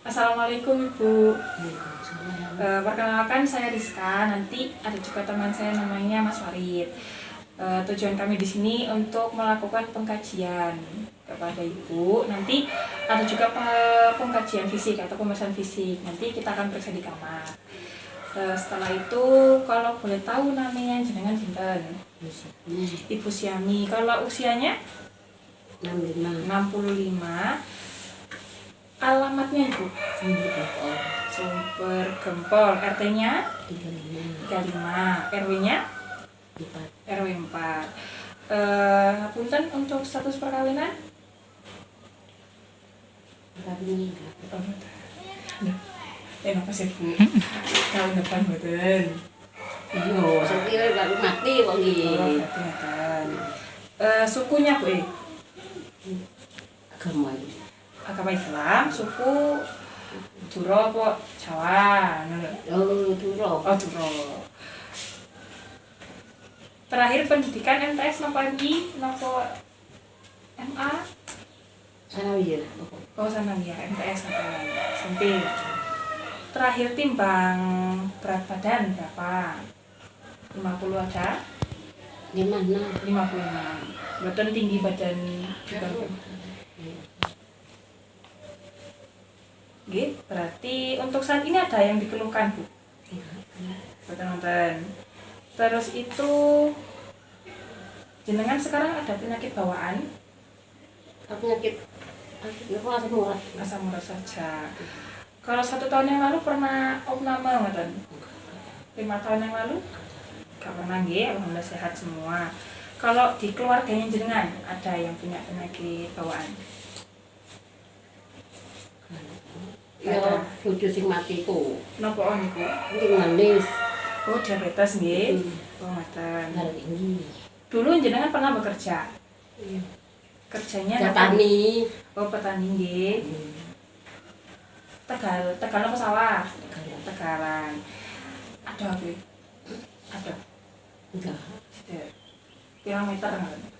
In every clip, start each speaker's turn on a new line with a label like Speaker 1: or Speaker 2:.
Speaker 1: Assalamualaikum Ibu. Perkenalkan saya Rizka. Nanti ada juga teman saya namanya Mas Farid. Tujuan kami di sini untuk melakukan pengkajian kepada Ibu. Nanti ada juga pengkajian fisik atau pemeriksaan fisik. Nanti kita akan periksa di kamar. Setelah itu kalau boleh tahu namanya jenengan sinten? Ibu Siami. Kalau usianya 65. Alamatnya Ibu? Sumber Gempol. RT-nya 35. RW-nya RW 4. Punten untuk status perkawinan? Apa sih Bu? Kawin depan mboten.
Speaker 2: Iya, sekira baru mati wong iki.
Speaker 1: Sukunya Bu?
Speaker 2: Agama
Speaker 1: Agama Islam, suku Duro apa Jawa?
Speaker 2: Duro.
Speaker 1: Oh, Duro. Terakhir pendidikan MTS napa MI napa MA?
Speaker 2: Sanawiyah.
Speaker 1: Oh, Sanawiyah MTS napa SMP. Terakhir timbang berat badan berapa? 50 ada?
Speaker 2: 56.
Speaker 1: 56. Betul tinggi badan juga. Oke, berarti untuk saat ini ada yang dikeluhkan Bu? Betul-betul. Terus itu jenengan sekarang ada penyakit bawaan?
Speaker 2: Penyakit asam urat.
Speaker 1: Asam urat saja. Kalau 1 tahun yang lalu pernah opname ngoten? 5 tahun yang lalu? Gak pernah nggih, alhamdulillah sehat semua. Kalau di keluarganya jenengan ada yang punya penyakit bawaan?
Speaker 2: Ya, bojo sing mati ku.
Speaker 1: Napa niku?
Speaker 2: Iki manis.
Speaker 1: Oh, diabetes nggih. Oh, ngoten.
Speaker 2: Darah tinggi.
Speaker 1: Dulu jenengan pernah bekerja?
Speaker 2: Iya.
Speaker 1: Kerjanya apa?
Speaker 2: Petani.
Speaker 1: Oh, petani nggih. Tegal apa sawah? Tegalan. Ada apa? Ada.
Speaker 2: Enggak.
Speaker 1: Pirang meter nggak?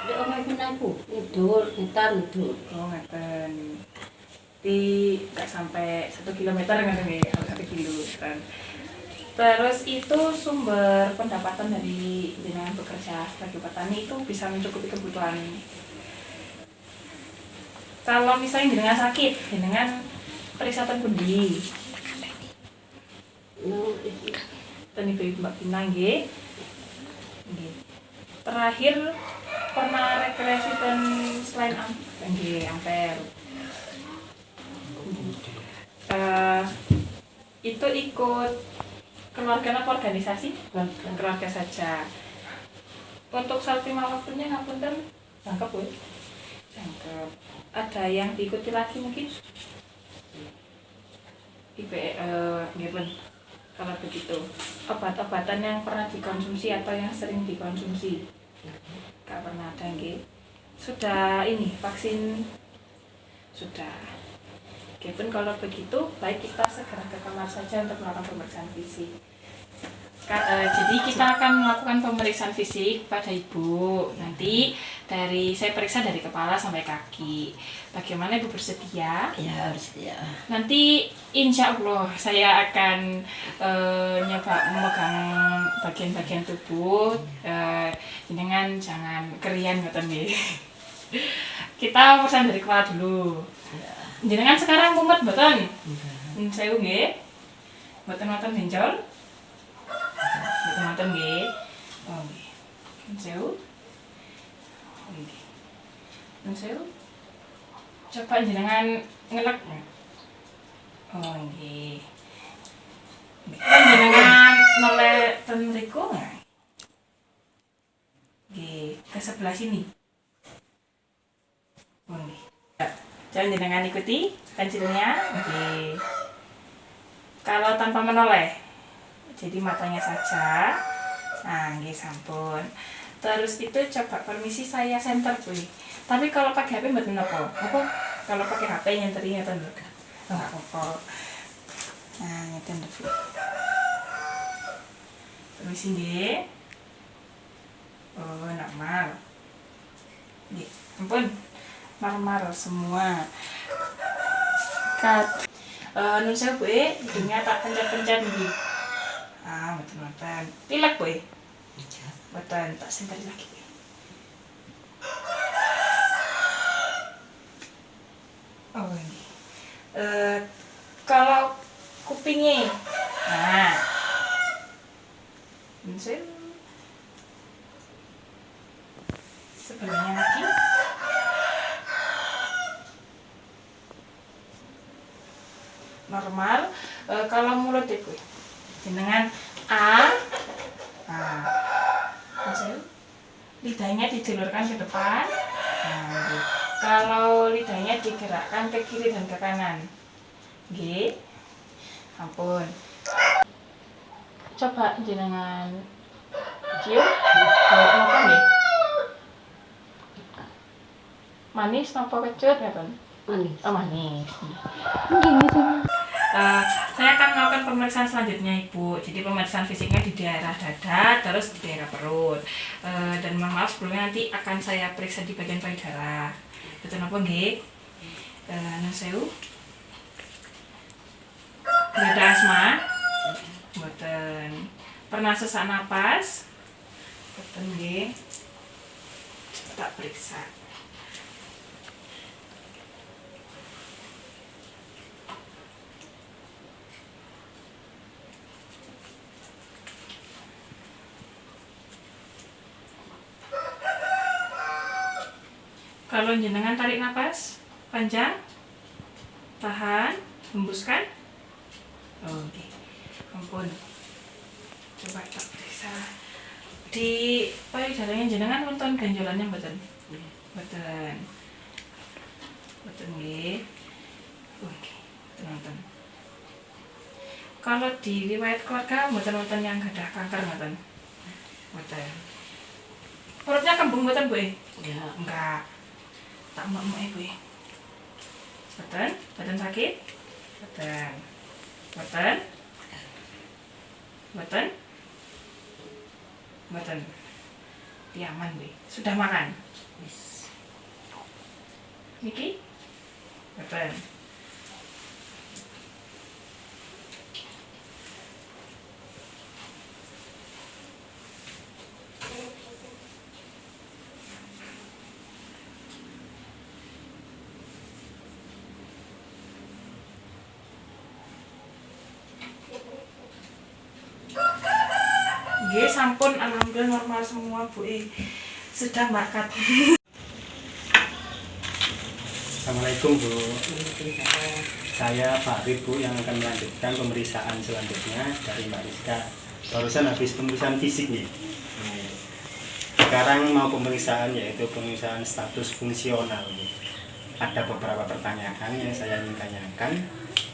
Speaker 2: Dek omahe aku. Ngidul, ngetan ngidul.
Speaker 1: Oh, ngeten. Di nggak sampai 1 kilometer nggak nih? 1 kilo kan. Terus itu sumber pendapatan dari jenengan bekerja sebagai petani itu bisa mencukupi kebutuhan. Kalau misalnya jenengan sakit, jenengan periksa pundi? Tani Ibu Mbak Pina nggih. Nggih. Terakhir pernah rekreasi dan selain ampere. Itu ikut keluarga apa organisasi? Keluarga saja. Untuk saat 5 waktunya ngapunten jangkep Bu? Jangkep. Ada yang diikuti lagi mungkin? Nggih. Kalau begitu, obat-obatan yang pernah dikonsumsi atau yang sering dikonsumsi? Gak pernah ada nggih. Sudah ini vaksin? Sudah. Oke pun kalau begitu, baik kita segera ke kamar saja untuk melakukan pemeriksaan fisik. Jadi kita akan melakukan pemeriksaan fisik pada Ibu. Nanti saya periksa dari kepala sampai kaki. Bagaimana Ibu bersedia?
Speaker 2: Ya, bersedia.
Speaker 1: Nanti insya Allah saya akan nyoba memegang bagian-bagian tubuh. Jangan kerian ngoten nggih. Kita pesan dari kepala dulu. Jenengan sekarang kumet mboten? Sewu nggih. Mboten benjol. Mboten nggih. Oh nggih. Sewu. Nggih. Sewu. Coba jenengan ngelek. Oh nggih. Jenengan noleh ten mriku nggih. Nggih, ke sebelah sini. Oh nggih. Jangan jenengan ikuti pensilnya. Oke. Kalau tanpa menoleh, jadi matanya saja. Nah, nggih sampun. Terus itu coba permisi saya senter Bu. Tapi kalau pakai HP mboten napa? Apa? Kalau pakai HP nyenteri ngeten lho. Enggak apa-apa. Nah, ngeten Bu. Permisi nggih. Oh, normal. Nggih, ampun. normal semua. Cut. Nun sewu Bu, hidungnya tak pencet-pencet nih. Betul-betul. Pilek Bu. Betul, tak simpan lagi. Oh ini. Kalau kupingnya, nun sewu. Sebelahnya lagi. Normal. Kalau mulut itu jenengan lidahnya dijulurkan ke depan. Kalau lidahnya digerakkan ke kiri dan ke kanan. G. Ampun. Coba jenengan cium. Bau apa nggih? Manis napa kecut ngeten?
Speaker 2: Manis.
Speaker 1: Oh, manis.
Speaker 2: Gini.
Speaker 1: Saya akan melakukan pemeriksaan selanjutnya Ibu. Jadi pemeriksaan fisiknya di daerah dada, terus di daerah perut. Dan mohon maaf sebelumnya nanti akan saya periksa di bagian payudara. Betul apa nggih? Nun sewu. Nggak ada asma? Mboten. Pernah sesak napas? Mboten nggih. Coba tak periksa. Kalau jenengan tarik napas panjang, tahan, hembuskan. Oke, ampun. Coba tak periksa. Di payudaranya jenengan nonton ganjolannya mboten? Mboten. Mboten nggih. Oke, nonton. Kalau di riwayat keluarga mboten yang gadah kanker mboten? Mboten. Perutnya kembung mboten Bu?
Speaker 2: Ya.
Speaker 1: Enggak. Tak mau Bu. Mboten? Mboten sakit? Mboten. Mboten? Mboten? Mboten. Diaman Bu. Sudah makan? Niki? Mboten. Nggih, sampun alhamdulillah normal semua Bu. Sudah makan.
Speaker 3: Assalamualaikum Bu. Saya Pak Arif Bu yang akan melanjutkan pemeriksaan selanjutnya dari Mbak Rizka. Barusan habis pemeriksaan fisik nih. Sekarang mau pemeriksaan yaitu pemeriksaan status fungsional. Ada beberapa pertanyaan yang saya ingin tanyakan.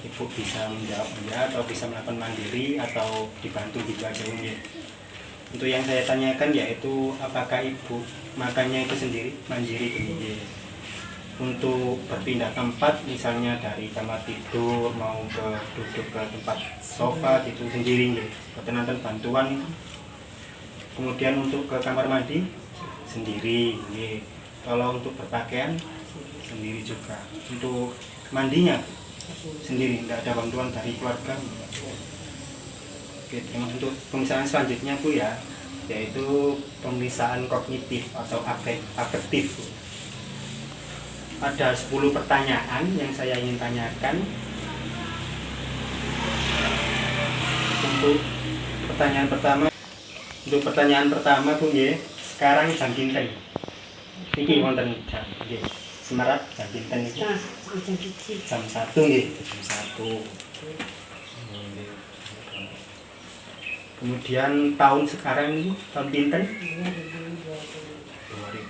Speaker 3: Ibu bisa menjawab ya atau bisa melakukan mandiri atau dibantu gitu aja ya. Untuk yang saya tanyakan yaitu apakah ibu makannya itu sendiri, mandiri gitu. Untuk berpindah tempat misalnya dari kamar tidur mau ke duduk ke tempat sofa gitu sendiri gitu. Nonton bantuan. Kemudian untuk ke kamar mandi sendiri gitu. Kalau untuk berpakaian sendiri juga. Untuk mandinya sendiri, tidak ada bantuan dari keluarga. Oke, untuk pemeriksaan selanjutnya Bu ya, yaitu pemeriksaan kognitif atau afektif. Ada 10 pertanyaan yang saya ingin tanyakan. Untuk pertanyaan pertama Bu ya, sekarang jam pinten? Iki wonten jam nggih. Semerat jam pinten iki? Jam 1 nggih, jam 1. Kemudian tahun sekarang ini tahun pinten?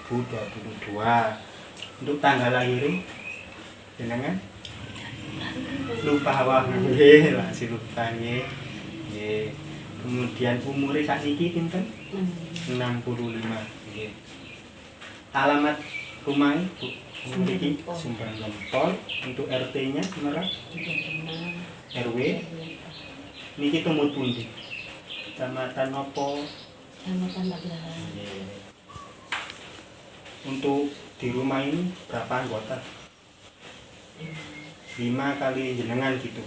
Speaker 3: 2022. Untuk tanggal lahir jenengan? Lupa wah nggih, masih lupa nggih. Nggih. Kemudian umure sakniki pinten? 65 nggih. Alamat rumah Bu mriki Sumber Lempol. Untuk RT-nya Semerat? RW niki tumut pundi? Kecamatan nopo?
Speaker 2: Kecamatan Magelang.
Speaker 3: Untuk di rumah ini berapa anggota? 5 kali jenengan gitu.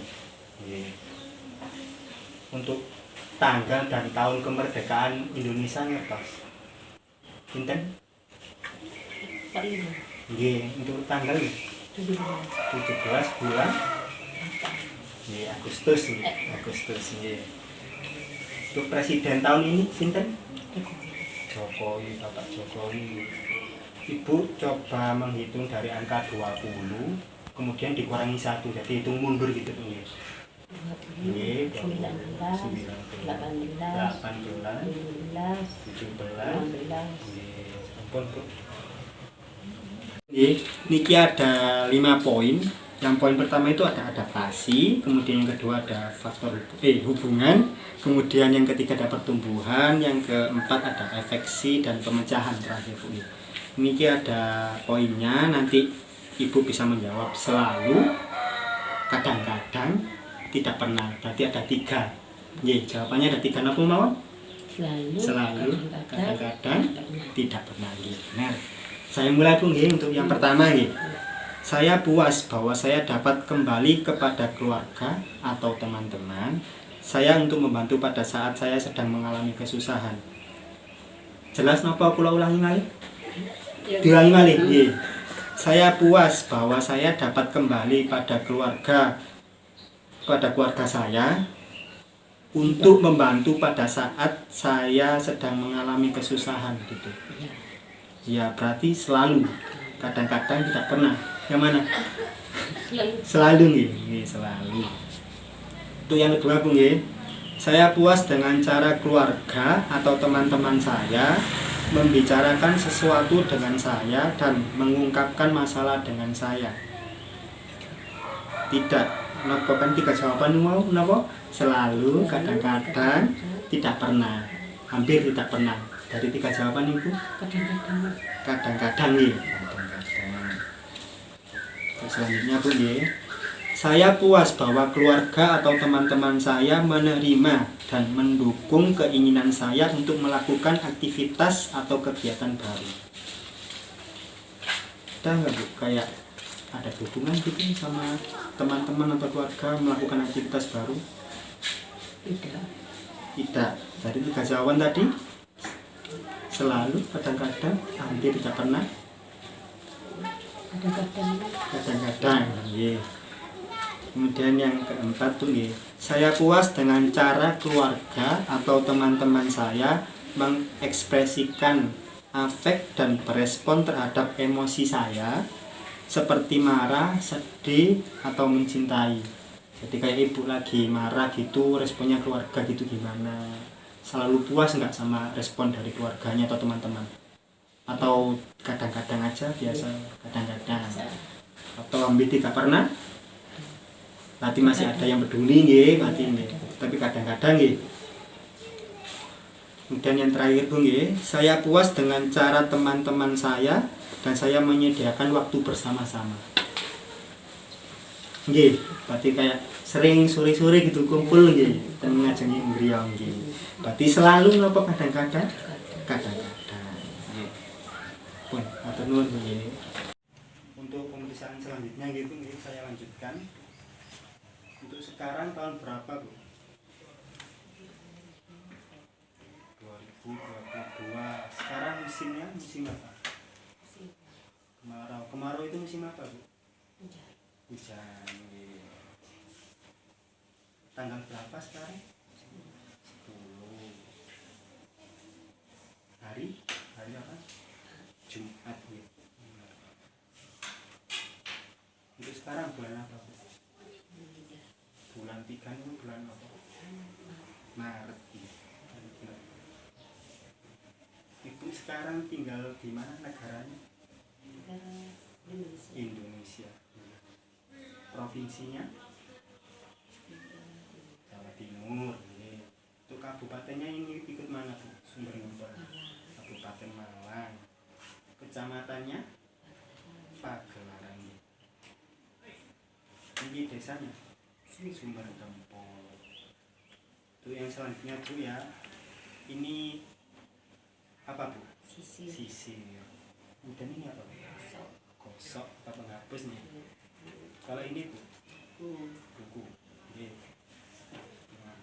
Speaker 3: Nggih. Untuk tanggal dan tahun kemerdekaan Indonesia ngertos. Pinten?
Speaker 2: 45.
Speaker 3: Nggih, untuk tanggal
Speaker 2: 17.
Speaker 3: 17 bulan nggih Agustus nggih. Agustus nggih. Untuk presiden tahun ini sinten? Jokowi, Bapak Jokowi. Ibu coba menghitung dari angka 20 kemudian dikurangi 1, jadi hitung mundur gitu nggih.
Speaker 2: 20, 19, 18,
Speaker 3: 18,
Speaker 2: 17,
Speaker 3: 17,
Speaker 2: 16.
Speaker 3: ampun Bu. Niki ada 5 poin. Yang poin pertama itu ada adaptasi, kemudian yang kedua ada faktor hubungan, kemudian yang ketiga ada pertumbuhan, yang keempat ada afeksi dan pemecahan terakhir Bu. Niki ada poinnya, nanti Ibu bisa menjawab selalu, kadang-kadang, tidak pernah. Berarti ada 3. Jawabannya ada 3 apa mawon? Selalu, kadang-kadang, tidak pernah. Benar. Saya mulai Bu nggih untuk yang pertama nggih. Saya puas bahwa saya dapat kembali kepada keluarga atau teman-teman saya untuk membantu pada saat saya sedang mengalami kesusahan. Jelas napa kula ulangi malih? Diulangi malih nggih. Saya puas bahwa saya dapat kembali pada keluarga saya untuk membantu pada saat saya sedang mengalami kesusahan gitu. Ya berarti selalu, kadang-kadang tidak pernah. Yang mana? Selalu nggih, selalu. Untuk yang kedua Bu nggih. Saya puas dengan cara keluarga atau teman-teman saya membicarakan sesuatu dengan saya dan mengungkapkan masalah dengan saya. Tidak, napa kan 3 jawaban mau napa? Selalu, kadang-kadang, tidak pernah. Hampir tidak pernah. Dari 3 jawaban Ibu? Kadang-kadang nih. Kadang-kadang. Selanjutnya Bu nggih. Saya puas bahwa keluarga atau teman-teman saya menerima dan mendukung keinginan saya untuk melakukan aktivitas atau kegiatan baru. Ada nggak Bu kayak ada hubungan gitu sama teman-teman atau keluarga melakukan aktivitas baru? Tidak. Dari 3 jawaban tadi selalu, kadang-kadang, hampir tidak pernah. Kadang-kadang. Iya. Kemudian yang keempat tuh nih, saya puas dengan cara keluarga atau teman-teman saya mengekspresikan afek dan berespon terhadap emosi saya seperti marah, sedih, atau mencintai. Jadi kayak ibu lagi marah gitu, responnya keluarga gitu gimana? Selalu puas nggak sama respon dari keluarganya atau teman-teman? Atau kadang-kadang aja biasa, kadang-kadang? Atau hampir tidak pernah? Berarti masih ada yang peduli nggih, berarti nggih. Tapi kadang-kadang nggih. Kemudian yang terakhir Bu nggih, saya puas dengan cara teman-teman saya dan saya menyediakan waktu bersama-sama. Nggih, berarti kayak sering sore-sore gitu kumpul nggih, dan ngajengi ngriya nggih. Berarti selalu napa kadang-kadang? Kadang-kadang. Nggih. Pun matur nuwun Bu nggih. Untuk pemeriksaan selanjutnya gitu nggih saya lanjutkan. Untuk sekarang tahun berapa Bu? 2022. Sekarang musimnya musim apa? Kemarau. Kemarau itu musim apa Bu? Hujan. Tanggal berapa sekarang? 10. Hari apa? Jumat ya. Untuk sekarang bulan apa Bu? Bulan 3 itu bulan apa? Maret. Ibu sekarang tinggal di mana negaranya? Indonesia. Provinsinya? Jawa Timur. Untuk kabupatennya ini ikut mana Bu? Sumber Lumpur. Kabupaten Malang. Kecamatannya? Pagelaran. Ini desanya? Sumber Gempol. Itu yang selanjutnya Bu ya. Ini apa Bu? Sisir. Kemudian ini apa Bu? sok atau penghapus nih. Kalau ini Bu, buku. Oke. Nah,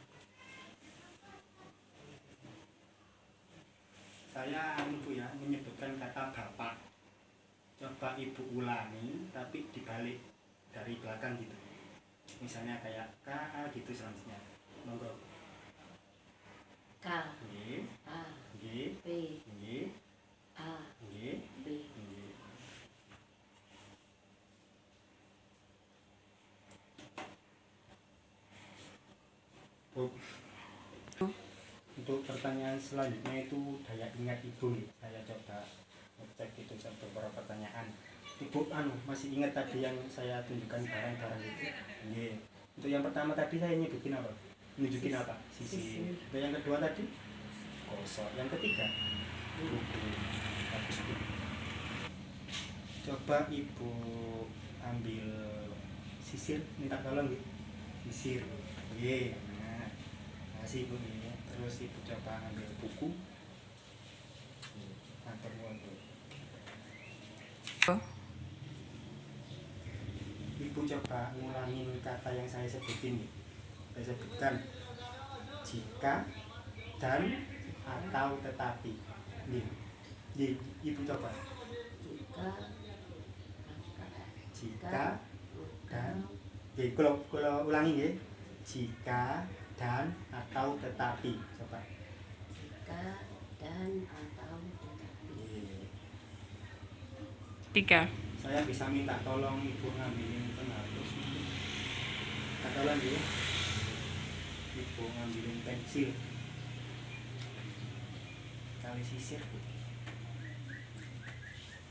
Speaker 3: saya Bu ya menyebutkan kata bapak. Coba Ibu ulangi tapi dibalik dari belakang gitu. Misalnya kayak KA gitu selanjutnya. Monggo.
Speaker 2: K
Speaker 3: Nggih,
Speaker 2: A
Speaker 3: nggih,
Speaker 2: B
Speaker 3: nggih,
Speaker 2: A
Speaker 3: nggih,
Speaker 2: B.
Speaker 3: nggih. Bu, untuk pertanyaan selanjutnya itu daya ingat Ibu nih. Saya coba ngecek itu beberapa pertanyaan. Ibu masih ingat tadi yang saya tunjukkan barang-barang itu? Nggih. Untuk yang pertama tadi saya nyebutin apa? Nunjukin apa? Sisi. Untuk yang kedua tadi? Kosong. Yang ketiga? Buku. Bagus Bu. Coba Ibu ambil sisir, minta tolong gitu. Sisir. Nggih. Nah, kasih Ibu ini. Terus Ibu coba ambil buku. Antar nuwun Bu. Ibu coba ngulangin kata yang saya sebutin nih. Saya sebutkan jika, dan, atau, tetapi. Nih, Ibu coba. Jika, dan, kalau ulangi ya. Jika, dan, atau, tetapi. Coba.
Speaker 2: Jika dan atau tetapi.
Speaker 1: 3.
Speaker 3: Saya bisa minta tolong Ibu ngambilin penghapus. Minta tolong ya. Ibu ngambilin pensil. Kali sisir.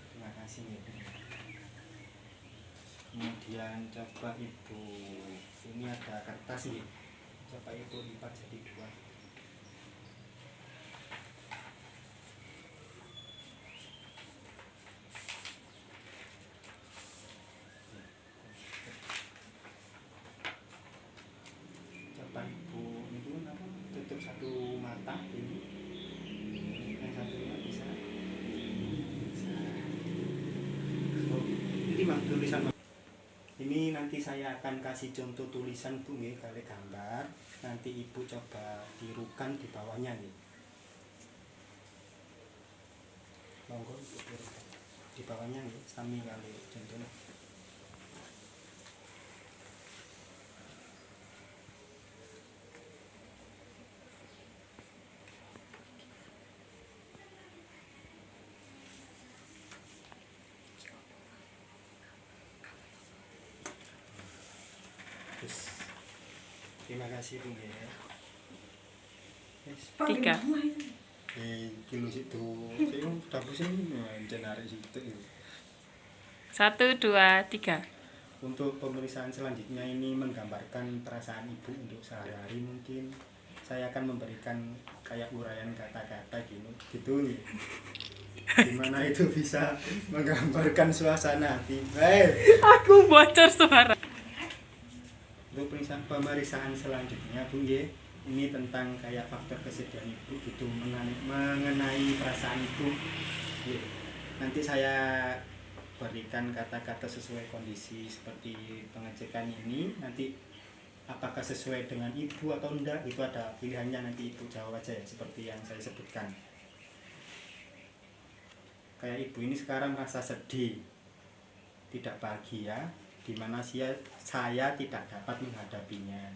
Speaker 3: Terima kasih ya. Kemudian coba Ibu, ini ada kertas ya. Coba Ibu lipat jadi 2. Coba Ibu itu apa? Tutup satu mata ini. Yang satunya bisa. Oh, ini memang tulisan. Ini nanti saya akan kasih contoh tulisan Bu nggih kali gambar. Nanti Ibu coba tirukan di bawahnya nih. Monggo Ibu tirukan. Di bawahnya nih sami kali contohnya. Terus, terima kasih Bu ya. Yes.
Speaker 1: 3.
Speaker 3: Kilo situ, saya udah pusing jenari situ.
Speaker 1: 1, 2, 3.
Speaker 3: Untuk pemeriksaan selanjutnya ini menggambarkan perasaan Ibu untuk sehari-hari mungkin. Saya akan memberikan kayak uraian kata-kata gitu nih. Gimana itu bisa menggambarkan suasana hati.
Speaker 1: Aku bocor suara.
Speaker 3: Untuk pemeriksaan selanjutnya Bu ya, ini tentang kayak faktor kesedihan Ibu gitu mengenai perasaan Ibu. Ya, nanti saya berikan kata-kata sesuai kondisi seperti pengecekan ini. Nanti apakah sesuai dengan Ibu atau enggak itu ada pilihannya, nanti Ibu jawab aja ya seperti yang saya sebutkan. Kayak Ibu ini sekarang merasa sedih, tidak bahagia, di mana saya tidak dapat menghadapinya.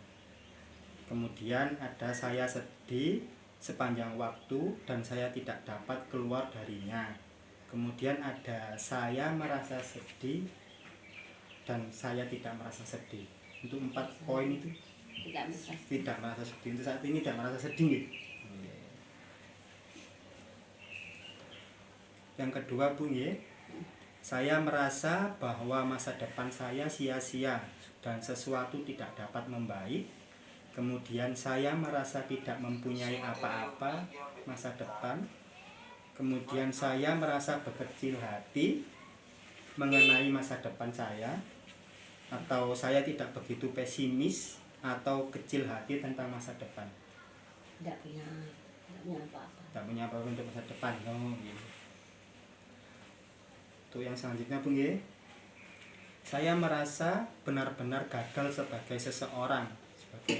Speaker 3: Kemudian ada saya sedih sepanjang waktu dan saya tidak dapat keluar darinya. Kemudian ada saya merasa sedih dan saya tidak merasa sedih. Untuk 4 poin itu tidak merasa sedih. Untuk saat ini tidak merasa sedih gitu. Yang kedua Bu ya, saya merasa bahwa masa depan saya sia-sia dan sesuatu tidak dapat membaik. Kemudian saya merasa tidak mempunyai apa-apa masa depan. Kemudian saya merasa berkecil hati mengenai masa depan saya. Atau saya tidak begitu pesimis atau kecil hati tentang masa depan.
Speaker 2: Tidak punya apa-apa.
Speaker 3: Tidak punya apa-apa untuk masa depan. Oh, gitu. Untuk yang selanjutnya Bung ya, saya merasa benar-benar gagal sebagai seseorang.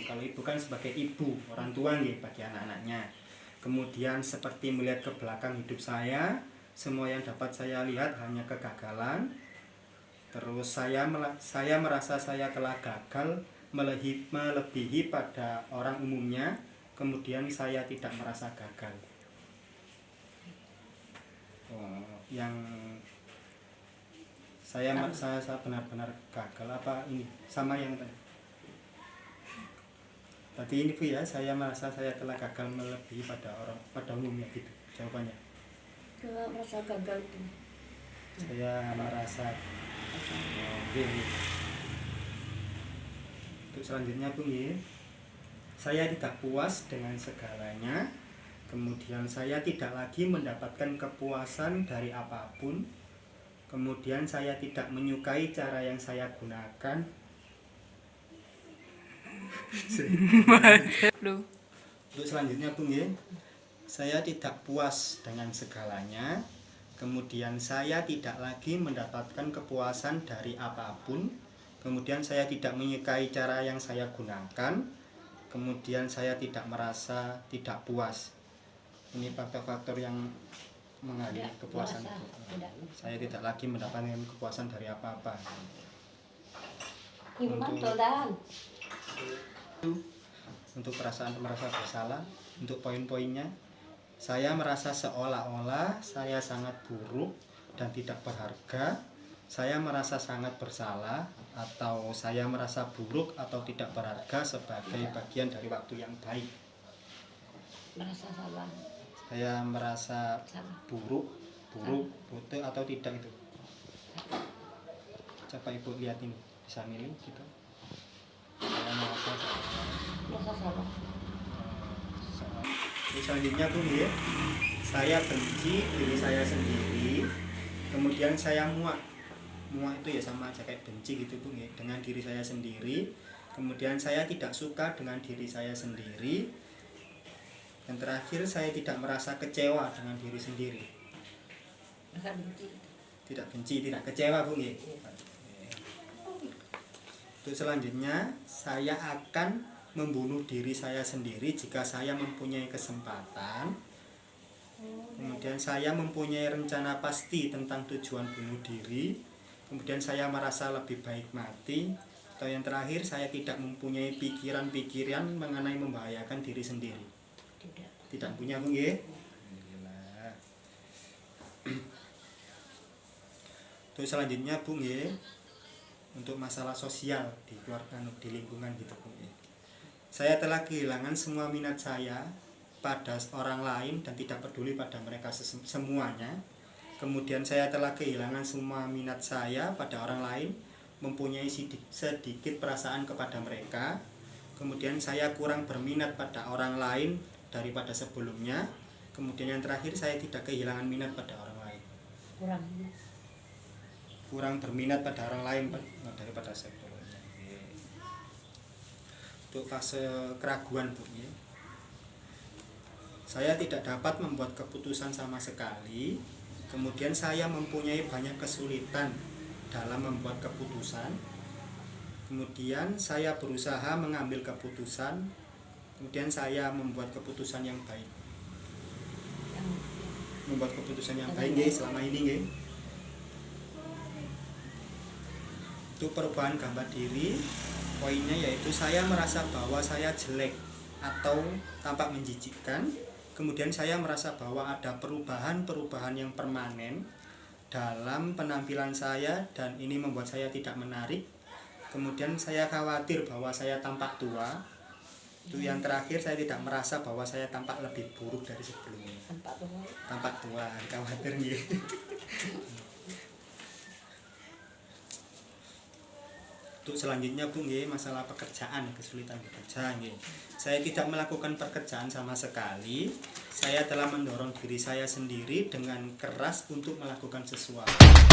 Speaker 3: Kalau ibu kan sebagai ibu, orang tua nih bagi anak-anaknya. Kemudian seperti melihat ke belakang hidup saya, semua yang dapat saya lihat hanya kegagalan. Terus saya merasa saya telah gagal melebihi pada orang umumnya. Kemudian saya tidak merasa gagal. Yang saya benar-benar gagal apa ini sama yang tadi ini Bu ya, saya merasa saya telah gagal melebihi pada umumnya gitu jawabannya.
Speaker 2: Merasa gagal itu.
Speaker 3: Saya merasa untuk selanjutnya Bu ya, saya tidak puas dengan segalanya. Kemudian saya tidak lagi mendapatkan kepuasan dari apapun. Kemudian saya tidak menyukai cara yang saya gunakan. Untuk selanjutnya Bung ya, saya tidak puas dengan segalanya. Kemudian saya tidak lagi mendapatkan kepuasan dari apapun. Kemudian saya tidak menyukai cara yang saya gunakan. Kemudian saya tidak merasa tidak puas. Ini faktor-faktor yang mengalami kepuasan. Saya tidak lagi mendapatkan kepuasan dari apa-apa. Untuk perasaan merasa bersalah, untuk poin-poinnya, saya merasa seolah-olah saya sangat buruk dan tidak berharga. Saya merasa sangat bersalah, atau saya merasa buruk atau tidak berharga sebagai bagian dari waktu yang baik.
Speaker 2: Merasa salah.
Speaker 3: Saya merasa buruk, butuh atau tidak itu. Coba Ibu lihat ini, bisa milih gitu. Saya merasa
Speaker 2: salah.
Speaker 3: Selanjutnya Bu ya, saya benci diri saya sendiri. Kemudian saya muak itu ya sama aja kayak benci gitu Bu ya, dengan diri saya sendiri. Kemudian saya tidak suka dengan diri saya sendiri. Dan terakhir saya tidak merasa kecewa dengan diri sendiri. Tidak benci, tidak kecewa Bu ya. Untuk selanjutnya, saya akan membunuh diri saya sendiri jika saya mempunyai kesempatan. Kemudian saya mempunyai rencana pasti tentang tujuan bunuh diri. Kemudian saya merasa lebih baik mati. Atau yang terakhir, saya tidak mempunyai pikiran-pikiran mengenai membahayakan diri sendiri. Tidak punya Bung ya. Terus selanjutnya Bung ya, untuk masalah sosial di keluarga, di lingkungan gitu Bung ya. Saya telah kehilangan semua minat saya pada orang lain dan tidak peduli pada mereka semuanya. Kemudian saya telah kehilangan semua minat saya pada orang lain, mempunyai sedikit perasaan kepada mereka. Kemudian saya kurang berminat pada orang lain daripada sebelumnya. Kemudian yang terakhir, saya tidak kehilangan minat pada orang lain. Kurang berminat pada orang lain daripada sebelumnya. Untuk fase keraguan Bu ya, saya tidak dapat membuat keputusan sama sekali. Kemudian saya mempunyai banyak kesulitan dalam membuat keputusan. Kemudian saya berusaha mengambil keputusan. Kemudian saya membuat keputusan yang baik. Membuat keputusan yang baik nggih selama ini nggih. Untuk perubahan gambar diri, poinnya yaitu saya merasa bahwa saya jelek atau tampak menjijikkan. Kemudian saya merasa bahwa ada perubahan-perubahan yang permanen dalam penampilan saya dan ini membuat saya tidak menarik. Kemudian saya khawatir bahwa saya tampak tua. Itu yang terakhir, saya tidak merasa bahwa saya tampak lebih buruk dari sebelumnya. Tampak tua, khawatir nih. Untuk selanjutnya Bung nggih, masalah pekerjaan, kesulitan bekerja nggih. Saya tidak melakukan pekerjaan sama sekali. Saya telah mendorong diri saya sendiri dengan keras untuk melakukan sesuatu.